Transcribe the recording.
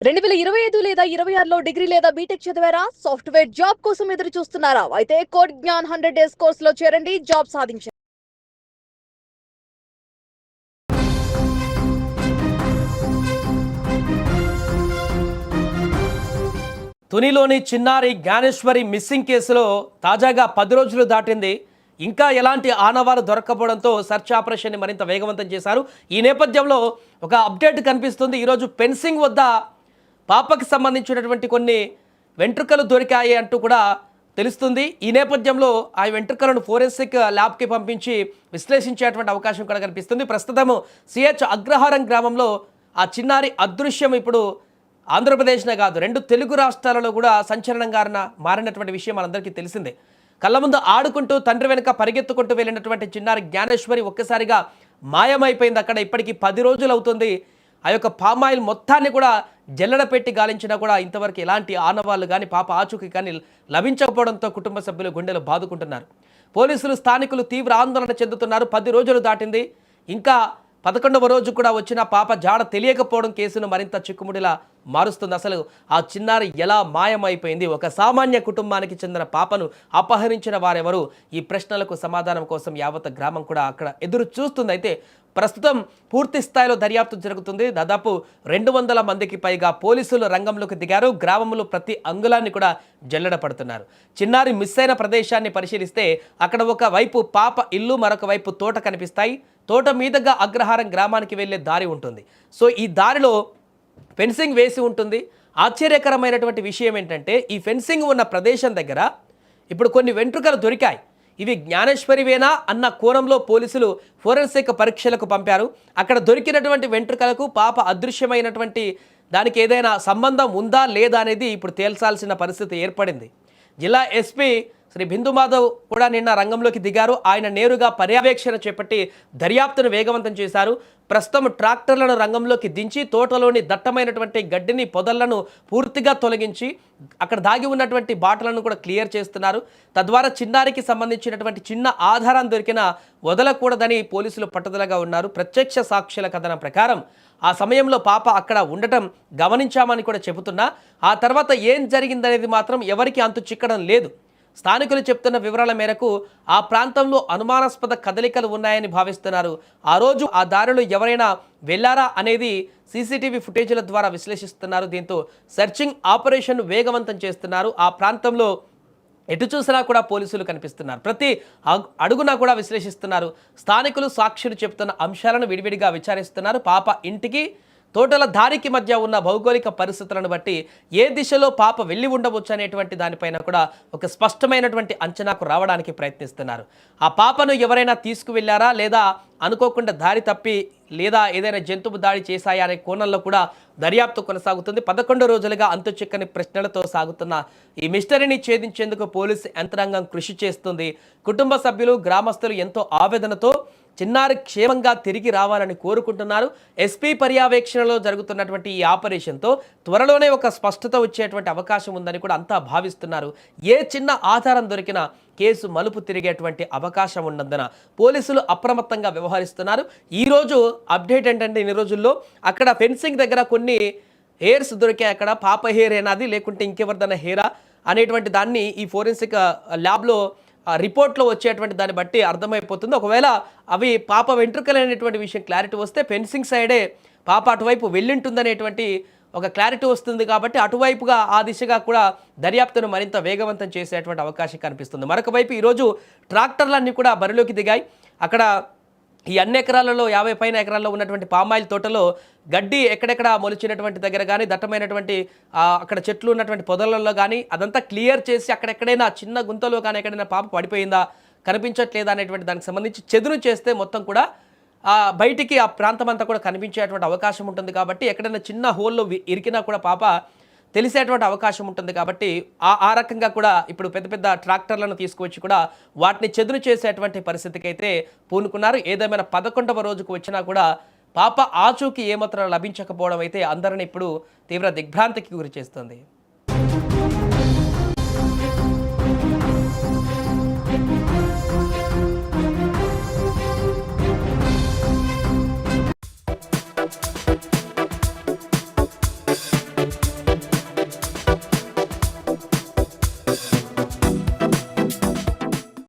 2025 లేదా 26లో డిగ్రీ లేదా బీటెక్ చదివారా? సాఫ్ట్‌వేర్ జాబ్ కోసం ఎదురు చూస్తున్నారా? అయితే కోడ్ జ్ఞాన్ 100 డేస్ కోర్సులో చేరండి, జాబ్ సాధించండి. తునిలోని చిన్నారి జ్ఞానేశ్వరి మిస్సింగ్ కేసులో తాజాగా 10 రోజులు దాటింది. ఇంకా ఎలాంటి ఆనవాలు దొరక్కపోవడంతో సెర్చ్ ఆపరేషన్ని మరింత వేగవంతం చేశారు. ఈ నేపథ్యంలో ఒక అప్డేట్ కనిపిస్తుంది. ఈరోజు ఫెన్సింగ్ వద్ద పాపకి సంబంధించినటువంటి కొన్ని వెంట్రుకలు దొరికాయి అంటూ కూడా తెలుస్తుంది. ఈ నేపథ్యంలో ఆ వెంట్రుకలను ఫోరెన్సిక్ ల్యాబ్కి పంపించి విశ్లేషించేటువంటి అవకాశం కూడా కనిపిస్తుంది. ప్రస్తుతం సిహెచ్ అగ్రహారం గ్రామంలో ఆ చిన్నారి అదృశ్యం ఇప్పుడు ఆంధ్రప్రదేశ్నే కాదు, 2 తెలుగు రాష్ట్రాలలో కూడా సంచలనంగా మారినటువంటి విషయం మనందరికీ తెలిసిందే. కళ్ళ ముందు ఆడుకుంటూ తండ్రి వెనుక పరిగెత్తుకుంటూ వెళ్ళినటువంటి చిన్నారి జ్ఞానేశ్వరి ఒక్కసారిగా మాయమైపోయింది. అక్కడ ఇప్పటికీ 10 రోజులు అవుతుంది. ఆ యొక్క పామాయిల్ మొత్తాన్ని కూడా జల్లెడ పెట్టి గాలించినా కూడా ఇంతవరకు ఎలాంటి ఆనవాళ్ళు కానీ పాప ఆచూకీ కానీ లభించకపోవడంతో కుటుంబ సభ్యులు గుండెలు బాదుకుంటున్నారు. పోలీసులు, స్థానికులు తీవ్ర ఆందోళన చెందుతున్నారు. 10 రోజులు దాటింది, ఇంకా 11వ రోజు కూడా వచ్చిన పాప జాడ తెలియకపోవడం కేసును మరింత చిక్కుముడిలా మారుస్తుంది. అసలు ఆ చిన్నారి ఎలా మాయమైపోయింది? ఒక సామాన్య కుటుంబానికి చెందిన పాపను అపహరించిన వారెవరు? ఈ ప్రశ్నలకు సమాధానం కోసం యావత్ గ్రామం కూడా అక్కడ ఎదురు చూస్తుంది. అయితే ప్రస్తుతం పూర్తి స్థాయిలో దర్యాప్తు జరుగుతుంది. దాదాపు 200 మందికి పైగా పోలీసులు రంగంలోకి దిగారు. గ్రామంలో ప్రతి అంగుళాన్ని కూడా జల్లెడ పడుతున్నారు. చిన్నారి మిస్ అయిన ప్రదేశాన్ని పరిశీలిస్తే అక్కడ ఒక వైపు పాప ఇల్లు, మరొక వైపు తోట కనిపిస్తాయి. తోట మీదుగా అగ్రహారం గ్రామానికి వెళ్ళే దారి ఉంటుంది. సో ఈ దారిలో ఫెన్సింగ్ వేసి ఉంటుంది. ఆశ్చర్యకరమైనటువంటి విషయం ఏంటంటే ఈ ఫెన్సింగ్ ఉన్న ప్రదేశం దగ్గర ఇప్పుడు కొన్ని వెంట్రుకలు దొరికాయి. ఇవి జ్ఞానేశ్వరివేనా అన్న కోణంలో పోలీసులు ఫోరెన్సిక్ పరీక్షలకు పంపారు. అక్కడ దొరికినటువంటి వెంట్రుకలకు పాప అదృశ్యమైనటువంటి దానికి ఏదైనా సంబంధం ఉందా లేదా అనేది ఇప్పుడు తేల్చాల్సిన పరిస్థితి ఏర్పడింది. జిల్లా ఎస్పీ శ్రీ బిందు మాధవ్ కూడా నిన్న రంగంలోకి దిగారు. ఆయన నేరుగా పర్యవేక్షణ చేపట్టి దర్యాప్తును వేగవంతం చేశారు. ప్రస్తుతం ట్రాక్టర్లను రంగంలోకి దించి తోటలోని దట్టమైనటువంటి గడ్డిని, పొదలను పూర్తిగా తొలగించి అక్కడ దాగి ఉన్నటువంటి బాటలను కూడా క్లియర్ చేస్తున్నారు. తద్వారా చిన్నారికి సంబంధించినటువంటి చిన్న ఆధారం దొరికినా వదలకూడదని పోలీసులు పట్టుదలగా ఉన్నారు. ప్రత్యక్ష సాక్షుల కథనం ప్రకారం ఆ సమయంలో పాప అక్కడ ఉండటం గమనించామని కూడా చెబుతున్నా ఆ తర్వాత ఏం జరిగిందనేది మాత్రం ఎవరికి అంతు చిక్కడం లేదు. స్థానికులు చెప్తున్న వివరాల మేరకు ఆ ప్రాంతంలో అనుమానాస్పద కదలికలు ఉన్నాయని భావిస్తున్నారు. ఆ రోజు ఆ దారిలో ఎవరైనా వెళ్ళారా అనేది సీసీటీవీ ఫుటేజీల ద్వారా విశ్లేషిస్తున్నారు. దీంతో సెర్చింగ్ ఆపరేషన్ వేగవంతం చేస్తున్నారు. ఆ ప్రాంతంలో ఎటు చూసినా కూడా పోలీసులు కనిపిస్తున్నారు. ప్రతి అడుగునా కూడా విశ్లేషిస్తున్నారు. స్థానికులు, సాక్షులు చెప్తున్న అంశాలను విడివిడిగా విచారిస్తున్నారు. పాప ఇంటికి, తోటల దారికి మధ్య ఉన్న భౌగోళిక పరిస్థితులను బట్టి ఏ దిశలో పాప వెళ్ళి ఉండవచ్చు అనేటువంటి దానిపైన కూడా ఒక స్పష్టమైనటువంటి అంచనాకు రావడానికి ప్రయత్నిస్తున్నారు. ఆ పాపను ఎవరైనా తీసుకువెళ్ళారా లేదా అనుకోకుండా దారి తప్పి లేదా ఏదైనా జంతువు దాడి చేశాయా అనే కోణంలో కూడా దర్యాప్తు కొనసాగుతుంది. 11 రోజులుగా అంతు చిక్కని ప్రశ్నలతో సాగుతున్న ఈ మిస్టరీని ఛేదించేందుకు పోలీసు యంత్రాంగం కృషి చేస్తుంది. కుటుంబ సభ్యులు, గ్రామస్తులు ఎంతో ఆవేదనతో చిన్నారి క్షేమంగా తిరిగి రావాలని కోరుకుంటున్నారు. ఎస్పీ పర్యవేక్షణలో జరుగుతున్నటువంటి ఈ ఆపరేషన్తో త్వరలోనే ఒక స్పష్టత వచ్చేటువంటి అవకాశం ఉందని కూడా అంతా భావిస్తున్నారు. ఏ చిన్న ఆధారం దొరికినా కేసు మలుపు తిరిగేటువంటి అవకాశం ఉన్నందున పోలీసులు అప్రమత్తంగా వ్యవహరిస్తున్నారు. ఈరోజు అప్డేట్ ఏంటంటే ఇన్ని రోజుల్లో అక్కడ ఫెన్సింగ్ దగ్గర కొన్ని హెయిర్స్ దొరికాయి. అక్కడ పాప హెయిర్ ఏనాది లేకుంటే ఇంకెవరిదైనా హెయిరా అనేటువంటి దాన్ని ఈ ఫోరెన్సిక్ ల్యాబ్లో రిపోర్ట్లో వచ్చేటువంటి దాన్ని బట్టి అర్థమైపోతుంది. ఒకవేళ అవి పాప వెంట్రుకలైనటువంటి విషయం క్లారిటీ వస్తే ఫెన్సింగ్ సైడే పాప అటువైపు వెళ్ళింటుందనేటువంటి ఒక క్లారిటీ వస్తుంది. కాబట్టి అటువైపుగా ఆ దిశగా కూడా దర్యాప్తును మరింత వేగవంతం చేసేటువంటి అవకాశం కనిపిస్తుంది. మరొక వైపు ఈరోజు ట్రాక్టర్లన్నీ కూడా బరిలోకి దిగాయి. అక్కడ ఈ అన్ని ఎకరాలలో 50 పైన ఎకరాల్లో ఉన్నటువంటి పామాయిల్ తోటలో గడ్డి ఎక్కడెక్కడ మొలిచినటువంటి దగ్గర కానీ, దట్టమైనటువంటి అక్కడ చెట్లు ఉన్నటువంటి పొదలలో కానీ అదంతా క్లియర్ చేసి అక్కడెక్కడైనా చిన్న గుంతలో కానీ ఎక్కడైనా పాప పడిపోయిందా, కనిపించట్లేదా అనేటువంటి దానికి సంబంధించి చెదురు చేస్తే మొత్తం కూడా బయటికి ఆ ప్రాంతం అంతా కూడా కనిపించేటువంటి అవకాశం ఉంటుంది. కాబట్టి ఎక్కడైనా చిన్న హోల్లో ఇరికినా కూడా పాప తెలిసేటువంటి అవకాశం ఉంటుంది. కాబట్టి ఆ రకంగా కూడా ఇప్పుడు పెద్ద పెద్ద ట్రాక్టర్లను తీసుకువచ్చి కూడా వాటిని చెదురు చేసేటువంటి పరిస్థితికి అయితే పూనుకున్నారు. ఏదేమైనా 11వ రోజుకు వచ్చినా కూడా పాప ఆచూకీ ఏమాత్రం లభించకపోవడం అయితే అందరిని ఇప్పుడు తీవ్ర దిగ్భ్రాంతికి గురి చేస్తుంది.